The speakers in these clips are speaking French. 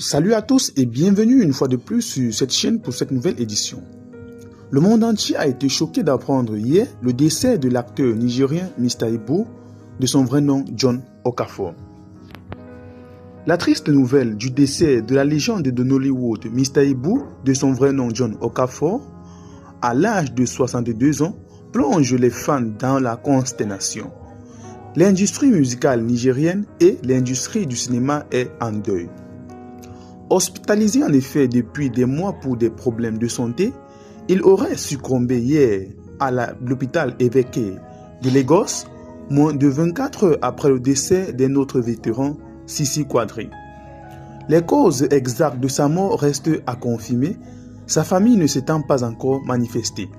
Salut à tous et bienvenue une fois de plus sur cette chaîne pour cette nouvelle édition. Le monde entier a été choqué d'apprendre hier le décès de l'acteur nigérien Mr Ibu, de son vrai nom John Okafor. La triste nouvelle du décès de la légende de Nollywood Mr Ibu, de son vrai nom John Okafor, à l'âge de 62 ans, plonge les fans dans la consternation. L'industrie musicale nigérienne et l'industrie du cinéma est en deuil. Hospitalisé en effet depuis des mois pour des problèmes de santé, il aurait succombé hier à l'hôpital Évêque de Lagos, moins de 24 heures après le décès d'un autre vétéran, Sisi Quadri. Les causes exactes de sa mort restent à confirmer, sa famille ne s'étant pas encore manifestée.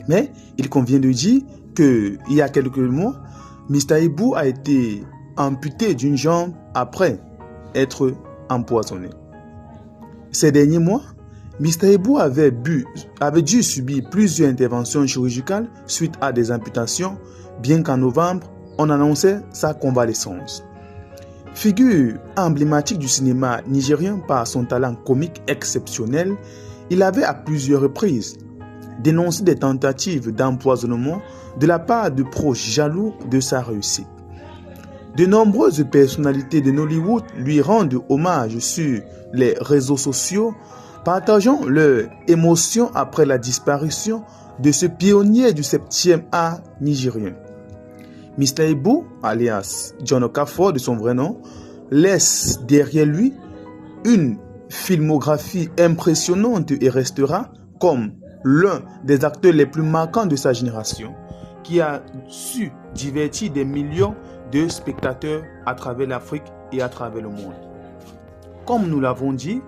Mais il convient de dire qu'il y a quelques mois, Mr Ibu a été amputé d'une jambe après être empoisonné. Ces derniers mois, Mr Ibu avait dû subir plusieurs interventions chirurgicales suite à des amputations, bien qu'en novembre, on annonçait sa convalescence. Figure emblématique du cinéma nigérien par son talent comique exceptionnel, il avait à plusieurs reprises dénoncé des tentatives d'empoisonnement de la part de proches jaloux de sa réussite. De nombreuses personnalités de Nollywood lui rendent hommage sur les réseaux sociaux, partageant leurs émotions après la disparition de ce pionnier du 7e art nigérien. Mr Ibu, alias John Okafor de son vrai nom, laisse derrière lui une filmographie impressionnante et restera comme l'un des acteurs les plus marquants de sa génération, qui a su divertir des millions de spectateurs à travers l'Afrique et à travers le monde. Comme nous l'avons dit,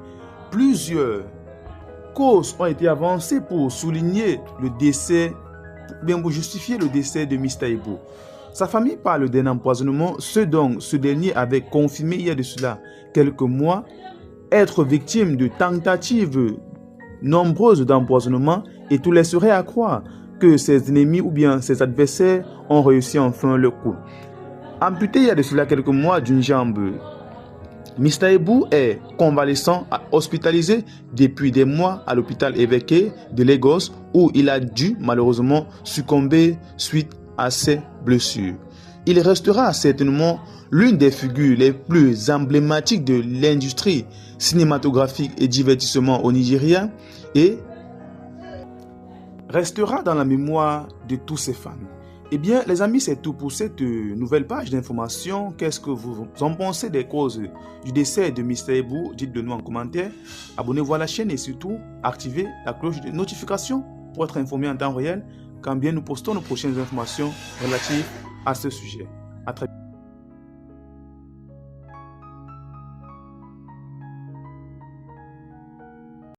plusieurs causes ont été avancées pour souligner le décès, bien pour justifier le décès de Mr Ibu. Sa famille parle d'un empoisonnement, ce dont ce dernier avait confirmé il y a de cela quelques mois être victime de tentatives nombreuses d'empoisonnement, et tout laisserait à croire que ses ennemis ou bien ses adversaires ont réussi enfin le coup. Amputé il y a de cela quelques mois d'une jambe, Mr Ibu est convalescent, hospitalisé depuis des mois à l'hôpital Évêque de Lagos, où il a dû malheureusement succomber suite à ses blessures. Il restera certainement l'une des figures les plus emblématiques de l'industrie cinématographique et divertissement au Nigeria et restera dans la mémoire de tous ses fans. Eh bien, les amis, c'est tout pour cette nouvelle page d'information. Qu'est-ce que vous en pensez des causes du décès de Mr Ibu? Dites-le nous en commentaire. Abonnez-vous à la chaîne et surtout, activez la cloche de notification pour être informé en temps réel quand bien nous postons nos prochaines informations relatives à ce sujet. À très bientôt.